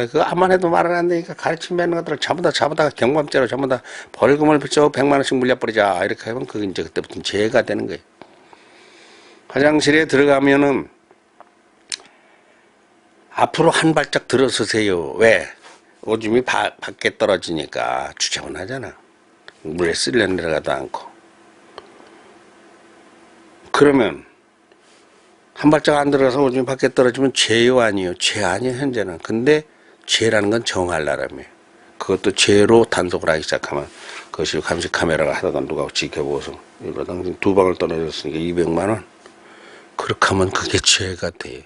그거 암만 해도 말을 안 되니까 가르침 뱉는 것들을 전부 다 잡아다가 경범죄로 전부 다 벌금을 붙여 100만 원씩 물려버리자. 이렇게 하면 그게 이제 그때부터 죄가 되는 거예요. 화장실에 들어가면은 앞으로 한 발짝 들어서세요. 왜? 오줌이 밖에 떨어지니까 주저분하잖아. 물에 쓸려 내려가도 않고. 그러면 한 발짝 안 들어가서 오줌이 밖에 떨어지면 죄요 아니요? 죄 아니에요 현재는. 근데 죄라는 건 정할 나름이에요. 그것도 죄로 단속을 하기 시작하면 그것이 감시 카메라가 하다가 누가 지켜보고서 이거 당신 두 방울 떨어졌으니까 200만 원. 그렇게 하면 그게 죄가 돼요.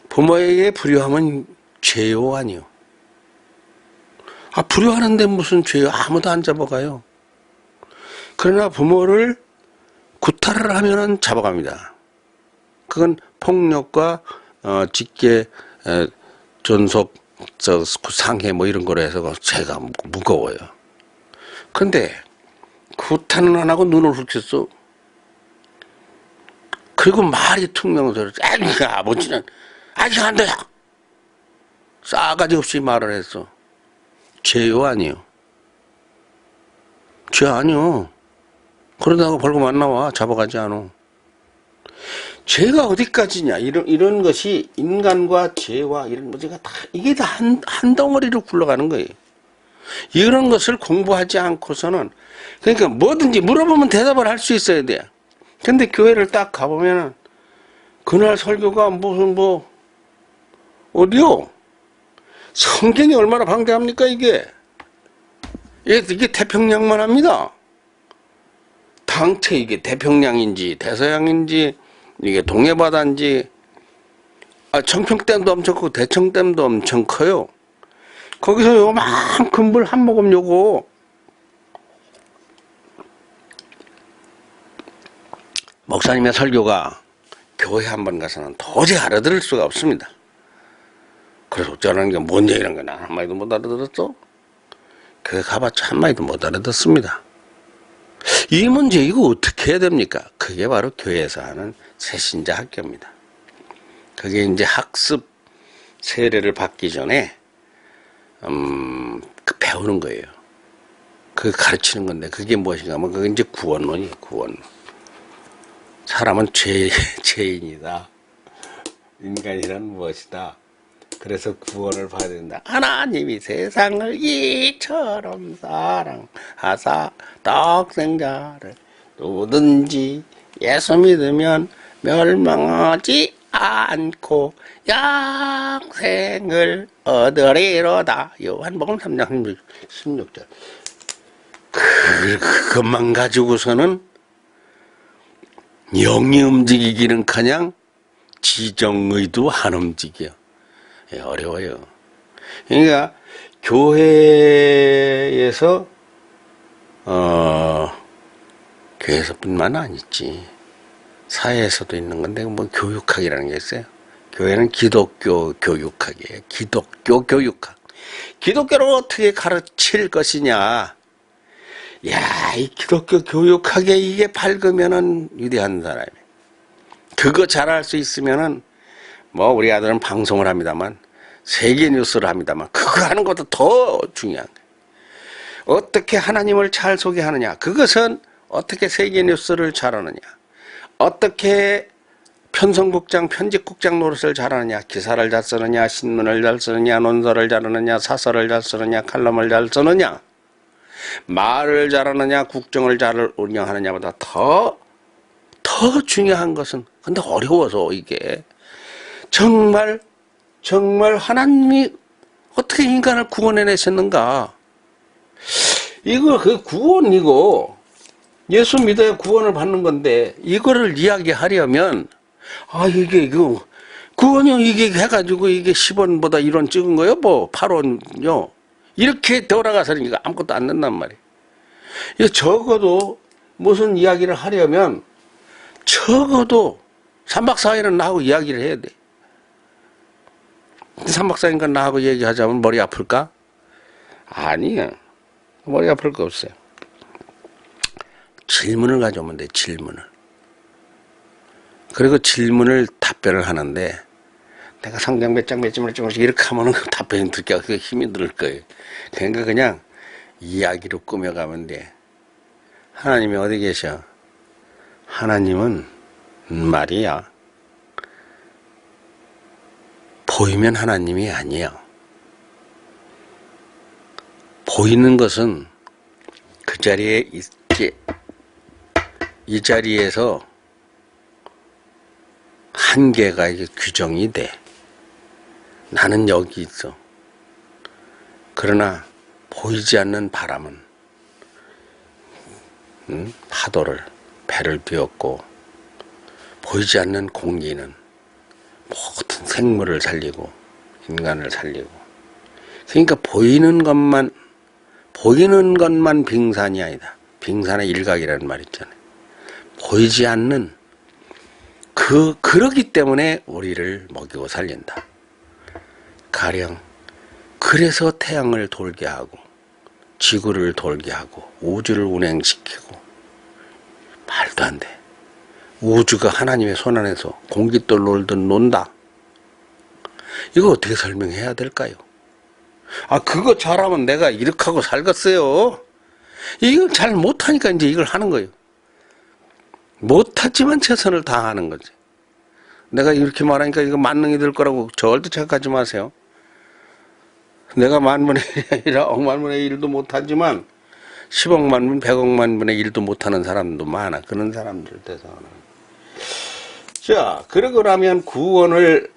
부모에게 불효하면 죄요 아니요? 아, 불효하는데 무슨 죄요? 아무도 안 잡아가요. 그러나 부모를 구타를 하면은 잡아갑니다. 그건 폭력과 직계 존속 상해 뭐 이런 거로 해서 죄가 무거워요. 근데 구타는 안 하고 눈을 훑혔어. 그리고 말이 퉁명스러워. 아니가 아버지는 아직 안 돼요. 싸가지 없이 말을 했어. 죄요 아니요? 죄 아니요. 그러다가 벌금 안 나와. 잡아가지 않아. 죄가 어디까지냐. 이런 것이 인간과 죄와 이런 문제가 다, 이게 다 한 덩어리로 굴러가는 거예요. 이런 것을 공부하지 않고서는, 그러니까 뭐든지 물어보면 대답을 할 수 있어야 돼. 근데 교회를 딱 가보면은, 그날 설교가 무슨 어디요? 성경이 얼마나 방대합니까, 이게? 이게 태평양만 합니다. 당최 이게 태평양인지 대서양인지 이게 동해바다인지 청평댐도 엄청 크고 대청댐도 엄청 커요. 거기서 요만큼 물 한 모금 요거 목사님의 설교가 교회 한 번 가서는 도저히 알아들을 수가 없습니다. 그래서 어쩌라는 게 뭔 얘기란 거나 한마디도 못 알아들었어? 교회 가봤자 한마디도 못 알아듣습니다. 이 문제 이거 어떻게 해야 됩니까? 그게 바로 교회에서 하는 새신자 학교입니다. 그게 이제 학습 세례를 받기 전에 배우는 거예요. 그 가르치는 건데 그게 무엇인가 하면 그게 이제 구원론이에요. 구원론. 사람은 죄인이다. 인간이란 무엇이다. 그래서 구원을 받아야 된다. 하나님이 세상을 이처럼 사랑하사 독생자를 누구든지 예수 믿으면 멸망하지 않고 영생을 얻으리로다. 요한복음 3장 16절. 그것만 가지고서는 영이 움직이기는커녕 지정의도 안 움직여. 어려워요. 그러니까 교회에서 교회에서뿐만 아니지 사회에서도 있는 건데 뭐 교육학이라는 게 있어요. 교회는 기독교 교육학이에요. 기독교 교육학. 기독교를 어떻게 가르칠 것이냐. 야, 이 기독교 교육학에 이게 밝으면은 위대한 사람이에요. 그거 잘할 수 있으면은 우리 아들은 방송을 합니다만, 세계 뉴스를 합니다만, 그거 하는 것도 더 중요한 거예요. 어떻게 하나님을 잘 소개하느냐. 그것은 어떻게 세계 뉴스를 잘하느냐. 어떻게 편성국장, 편집국장 노릇을 잘하느냐. 기사를 잘 쓰느냐, 신문을 잘 쓰느냐, 논설을 잘하느냐, 사설을 잘 쓰느냐, 칼럼을 잘 쓰느냐. 말을 잘하느냐, 국정을 잘 운영하느냐보다 더 중요한 것은, 근데 어려워서 이게. 정말 하나님이 어떻게 인간을 구원해내셨는가? 이거 구원이고 예수 믿어야 구원을 받는 건데 이거를 이야기하려면 이거 구원이요 이게 해가지고 이게 10원보다 1원 찍은 거요? 8원요? 이렇게 돌아가서 이거 아무것도 안 된단 말이에요. 이거 적어도 무슨 이야기를 하려면 적어도 3박 4일은 나하고 이야기를 해야 돼. 3박 4일간 나하고 얘기하자면 머리 아플까? 아니야. 머리 아플 거 없어요. 질문을 가져오면 돼, 질문을. 그리고 질문을 답변을 하는데, 내가 성경 몇 장 이렇게 하면은 답변이 듣기가 힘이 들 거예요. 그러니까 그냥 이야기로 꾸며가면 돼. 하나님이 어디 계셔? 하나님은 말이야. 보이면 하나님이 아니에요. 보이는 것은 그 자리에 있게, 이 자리에서 한계가 이게 규정이 돼. 나는 여기 있어. 그러나 보이지 않는 바람은 파도를, 배를 비웠고, 보이지 않는 공기는 모든 생물을 살리고 인간을 살리고. 그러니까 보이는 것만 빙산이 아니다. 빙산의 일각이라는 말 있잖아요. 보이지 않는 그러기 때문에 우리를 먹이고 살린다. 가령 그래서 태양을 돌게 하고 지구를 돌게 하고 우주를 운행시키고. 말도 안 돼. 우주가 하나님의 손 안에서 공깃돌 놀듯 논다. 이거 어떻게 설명해야 될까요? 그거 잘하면 내가 이렇게 하고 살겠어요. 이걸 잘 못하니까 이제 이걸 하는 거예요. 못하지만 최선을 다하는 거지. 내가 이렇게 말하니까 이거 만능이 될 거라고 절대 착각하지 마세요. 내가 만분의 1이 아니라 억만분의 1도 못하지만 10억만 분, 100억만 분의 1도 못하는 사람도 많아. 그런 사람들 대상으로. 자, 그러고 나면 구원을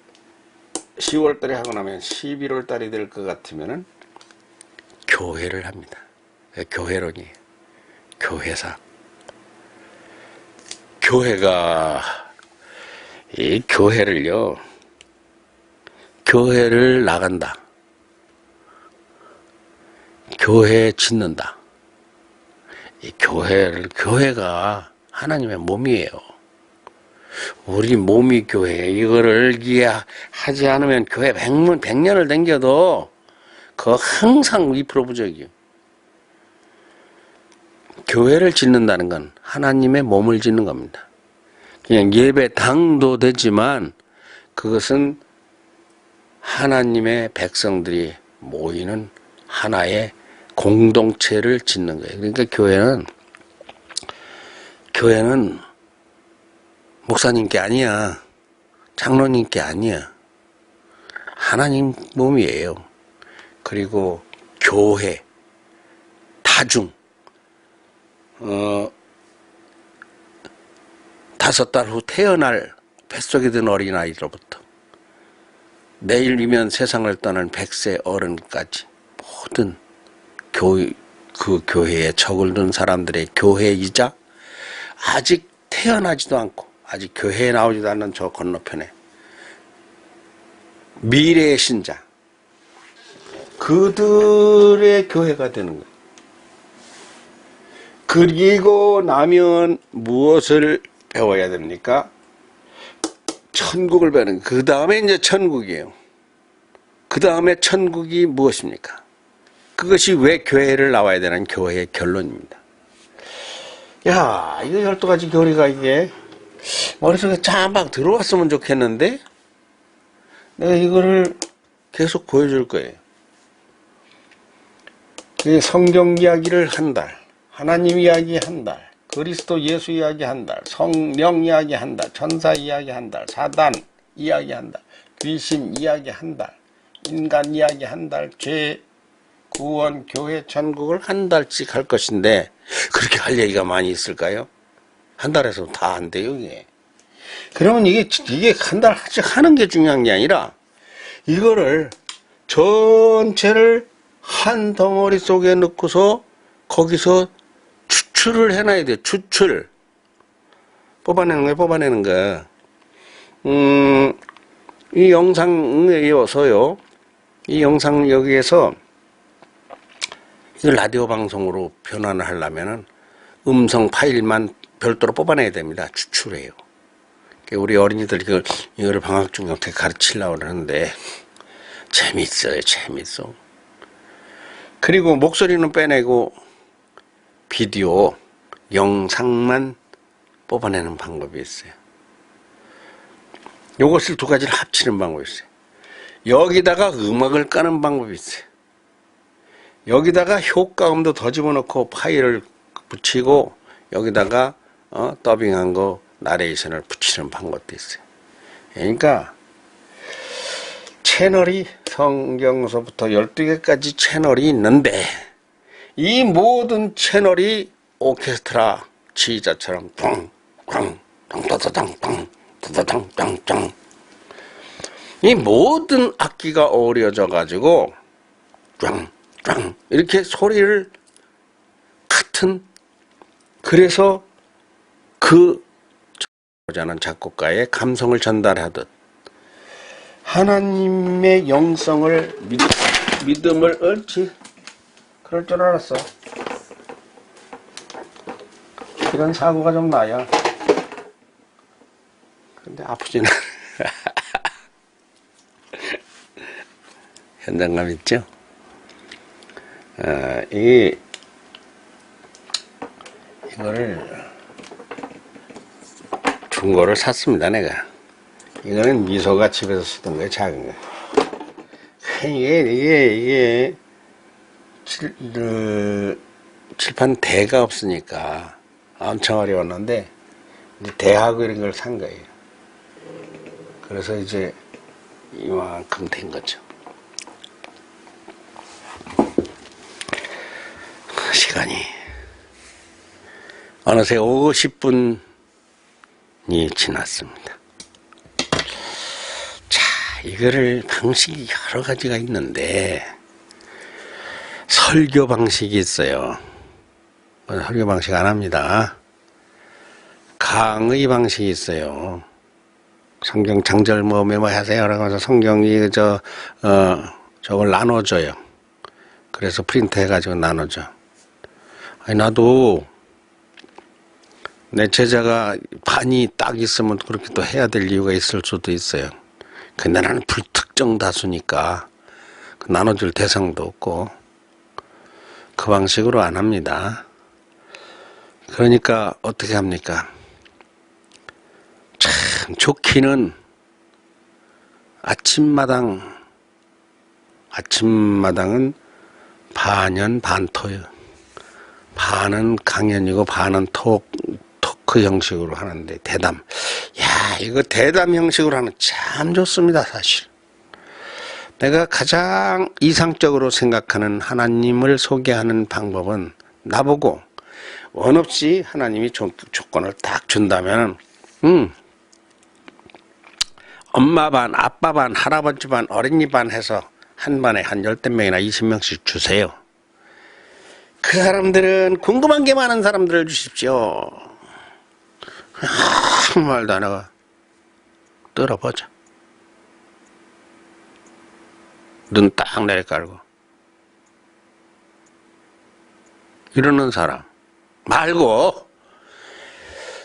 10월달에 하고 나면 11월달이 될 것 같으면은 교회를 합니다. 교회론이에요. 교회사. 교회가, 이 교회를요, 교회를 나간다. 교회 짓는다. 이 교회가 하나님의 몸이에요. 우리 몸이 교회. 이거를 이해하지 않으면 교회 100년을 댕겨도 그거 항상 위프로부적이에요. 교회를 짓는다는 건 하나님의 몸을 짓는 겁니다. 그냥 예배당도 되지만 그것은 하나님의 백성들이 모이는 하나의 공동체를 짓는 거예요. 그러니까 교회는 목사님께 아니야. 장로님께 아니야. 하나님 몸이에요. 그리고 교회, 다중, 5달 후 태어날 뱃속에 든 어린아이로부터 내일이면 세상을 떠난 100세 어른까지 모든 그 교회에 적을 둔 사람들의 교회이자 아직 태어나지도 않고 아직 교회에 나오지도 않는 저 건너편에 미래의 신자, 그들의 교회가 되는 거예요. 그리고 나면 무엇을 배워야 됩니까? 천국을 배우는. 그 다음에 이제 천국이에요. 그 다음에 천국이 무엇입니까? 그것이 왜 교회를 나와야 되는 교회의 결론입니다. 야, 이거 12가지 교리가 이게 머릿속에 짬박 들어왔으면 좋겠는데 내가 이거를 계속 보여줄 거예요. 성경 이야기를 한 달, 하나님 이야기 한 달, 그리스도 예수 이야기 한 달, 성령 이야기 한 달, 천사 이야기 한 달, 사단 이야기 한 달, 귀신 이야기 한 달, 인간 이야기 한 달, 죄, 구원, 교회, 천국을 한 달씩 할 것인데 그렇게 할 얘기가 많이 있을까요? 한 달에서 다 안 돼요, 이게. 그러면 이게 한 달씩 하는 게 중요한 게 아니라 이거를 전체를 한 덩어리 속에 넣고서 거기서 추출을 해놔야 돼요. 추출. 뽑아내는 거야. 이 영상에 이어서요. 이 영상 여기에서 이걸 라디오 방송으로 변환을 하려면은 음성 파일만 별도로 뽑아내야 됩니다. 추출해요. 우리 어린이들 이거를 방학 중에 어떻게 가르치려고 그러는데 재밌어요. 재밌어. 그리고 목소리는 빼내고 비디오, 영상만 뽑아내는 방법이 있어요. 요것을 두 가지를 합치는 방법이 있어요. 여기다가 음악을 까는 방법이 있어요. 여기다가 효과음도 더 집어넣고 파일을 붙이고 여기다가 더빙한 거 나레이션을 붙이는 방법도 있어요. 그러니까 채널이 성경서부터 12개까지 채널이 있는데 이 모든 채널이 오케스트라 지휘자처럼 꽝꽝 땅따다땅땅 따다땅땅땅 이 모든 악기가 어우러져 가지고 꽝꽝 이렇게 소리를 같은 그래서 그 자는 작곡가의 감성을 전달하듯 하나님의 영성을 믿음을 옳지 그럴 줄 알았어. 이런 사고가 좀 나야. 근데 아프지는 현장감 있죠? 이거를 중고를 샀습니다, 내가. 이거는 미소가 집에서 쓰던 거예요, 작은 거. 이게 칠판 대가 없으니까 엄청 어려웠는데, 이제 대하고 이런 걸 산 거예요. 그래서 이제 이만큼 된 거죠. 시간이 어느새 50분이 지났습니다. 자, 이거를 방식이 여러 가지가 있는데 설교 방식이 있어요. 설교 방식 안 합니다. 강의 방식이 있어요. 성경 장절 뭐 메모하세요 라고 해서 성경이 저걸 나눠줘요. 그래서 프린트 해가지고 나눠줘. 아니, 나도 내 제자가 반이 딱 있으면 그렇게 또 해야 될 이유가 있을 수도 있어요. 근데 나는 불특정 다수니까 나눠줄 대상도 없고 그 방식으로 안 합니다. 그러니까 어떻게 합니까? 참 좋기는 아침마당은 반연 반토요. 반은 강연이고 반은 토크 형식으로 하는데 대담. 야, 이거 대담 형식으로 하면 참 좋습니다, 사실. 내가 가장 이상적으로 생각하는 하나님을 소개하는 방법은 나보고 원 없이 하나님이 조건을 딱 준다면 엄마 반, 아빠 반, 할아버지 반, 어린이 반 해서 한 반에 한 10명이나 20명씩 주세요. 그 사람들은 궁금한 게 많은 사람들을 주십시오. 아무 말도 안 하고 떨어보자. 눈 딱 내리깔고 이러는 사람 말고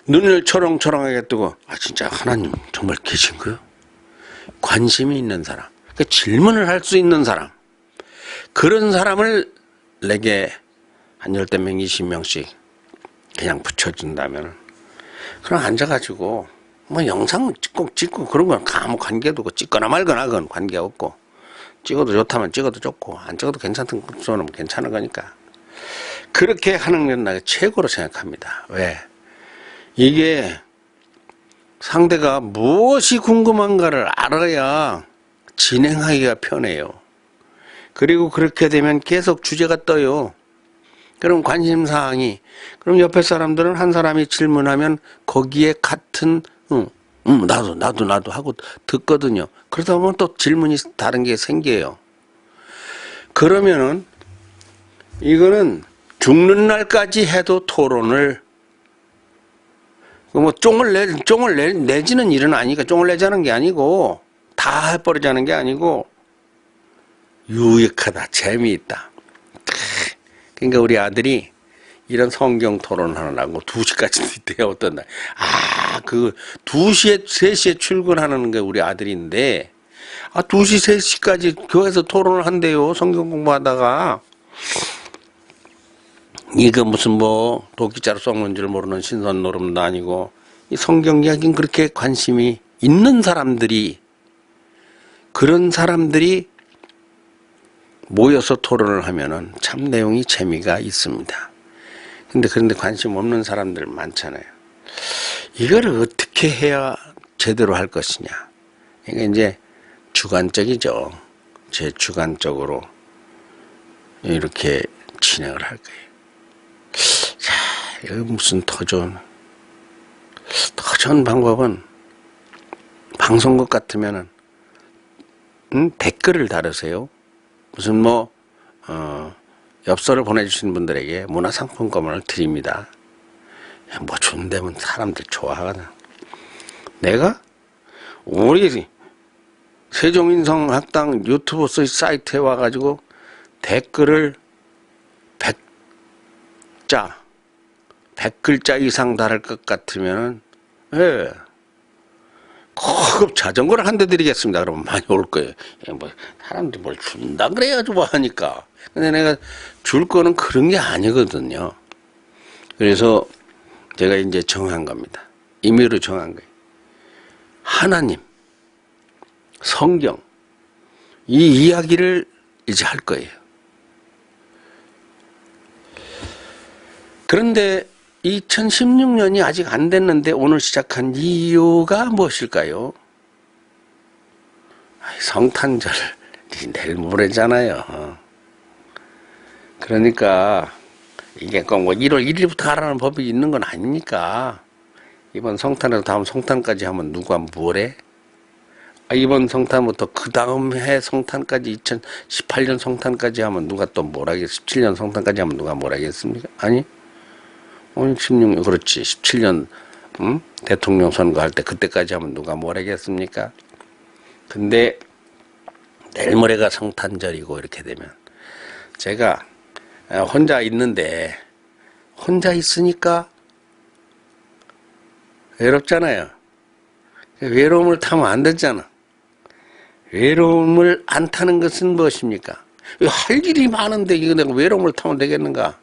눈을 초롱초롱하게 뜨고 진짜 하나님 정말 계신 거요? 관심이 있는 사람, 그러니까 질문을 할 수 있는 사람, 그런 사람을 내게 한 10명, 20명씩 그냥 붙여준다면 그럼 앉아가지고 뭐 영상 꼭 찍고 그런 건 아무 관계도 없고 찍거나 말거나 그건 관계없고 찍어도 좋다면 찍어도 좋고 안 찍어도 괜찮은 거는 괜찮은 거니까 그렇게 하는 건 내가 최고로 생각합니다. 왜? 이게 상대가 무엇이 궁금한가를 알아야 진행하기가 편해요. 그리고 그렇게 되면 계속 주제가 떠요. 그럼 관심사항이, 그럼 옆에 사람들은 한 사람이 질문하면 거기에 같은, 나도 하고 듣거든요. 그러다 보면 또 질문이 다른 게 생겨요. 그러면은, 이거는 죽는 날까지 해도 토론을, 뭐, 쫑을 내지는 일은 아니니까 쫑을 내자는 게 아니고, 다 해버리자는 게 아니고, 유익하다, 재미있다. 그러니까 우리 아들이 이런 성경 토론하느라고 2시까지 돼요, 어떤 날. 2시에, 3시에 출근하는 게 우리 아들인데, 2시, 3시까지 교회에서 토론을 한대요, 성경 공부하다가. 이거 무슨 도끼자루 썩는 줄 모르는 신선 노름도 아니고, 이 성경 이야기는 그렇게 관심이 있는 사람들이, 그런 사람들이 모여서 토론을 하면은 참 내용이 재미가 있습니다. 그런데 관심 없는 사람들 많잖아요. 이거를 어떻게 해야 제대로 할 것이냐. 이게 이제 주관적이죠. 제 주관적으로 이렇게 진행을 할 거예요. 자, 여기 무슨 더 좋은 방법은 방송국 같으면은 댓글을 달으세요. 무슨 엽서를 보내주신 분들에게 문화상품권을 드립니다. 뭐 준다면 사람들 좋아하거든. 내가 우리 세종인성학당 유튜브 사이트에 와가지고 댓글을 100글자 이상 달할 것 같으면은, 예, 고급 자전거를 한 대 드리겠습니다. 그러면 많이 올 거예요. 사람들이 뭘 준다 그래가지고 하니까. 근데 내가 줄 거는 그런 게 아니거든요. 그래서 제가 이제 정한 겁니다. 임의로 정한 거예요. 하나님, 성경, 이 이야기를 이제 할 거예요. 그런데 2016년이 아직 안 됐는데 오늘 시작한 이유가 무엇일까요? 성탄절 내일 모레잖아요. 그러니까 이게 꼭 1월 1일부터 하라는 법이 있는 건 아니니까 이번 성탄에서 다음 성탄까지 하면 누가 뭐래? 이번 성탄부터 그 다음 해 성탄까지 2018년 성탄까지 하면 누가 또 뭐라겠? 17년 성탄까지 하면 누가 뭐라겠습니까? 아니? 오늘 16년 그렇지 17년 대통령 선거할 때 그때까지 하면 누가 뭐라겠습니까? 근데 내일 모레가 성탄절이고 이렇게 되면 제가 혼자 있는데 혼자 있으니까 외롭잖아요. 외로움을 타면 안 되잖아. 외로움을 안 타는 것은 무엇입니까? 할 일이 많은데 이거 내가 외로움을 타면 되겠는가?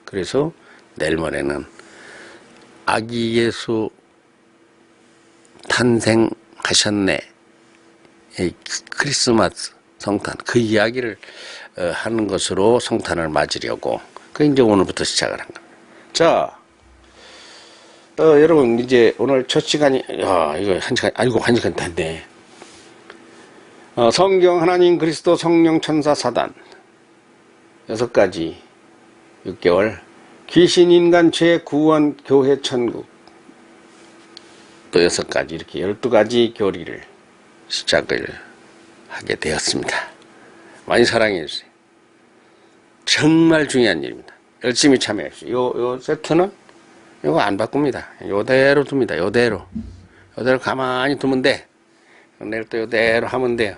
그래서 내일 모레는 아기 예수 탄생하셨네. 크리스마스 성탄 그 이야기를 하는 것으로 성탄을 맞으려고 그 이제 오늘부터 시작을 한 겁니다. 자, 여러분 이제 오늘 첫 시간이 이거 1시간 아이고 1시간 됐네. 성경 하나님 그리스도 성령 천사 사단 6가지 6개월 귀신 인간 죄 구원 교회 천국 또 6가지 이렇게 12가지 교리를 시작을 하게 되었습니다. 많이 사랑해 주세요. 정말 중요한 일입니다. 열심히 참여해 주세요. 요 세트는 이거 안 바꿉니다. 요대로 둡니다. 요대로 가만히 두면 돼. 내일 또 요대로 하면 돼요.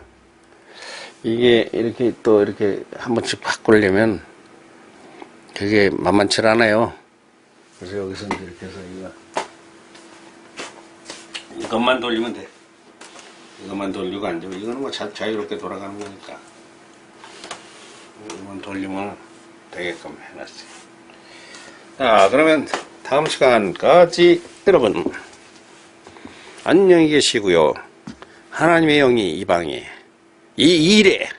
이게 이렇게 또 이렇게 한 번씩 바꾸려면 그게 만만치 않아요. 그래서 여기서 이제 이렇게 해서 이것만 돌리면 돼. 이것만 돌리고 안 되면 이거는 뭐 자유롭게 돌아가는 거니까 이것만 돌리면 되게끔 해놨어요. 자, 그러면 다음 시간까지 여러분 안녕히 계시고요. 하나님의 영이 이 방에 이 일에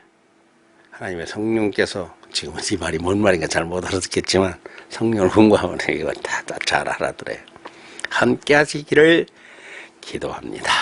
하나님의 성령께서 지금은 이 말이 뭔 말인가 잘 못 알아듣겠지만 성령을 공부하면 이거 다 잘 알아들어요. 함께 하시기를 기도합니다.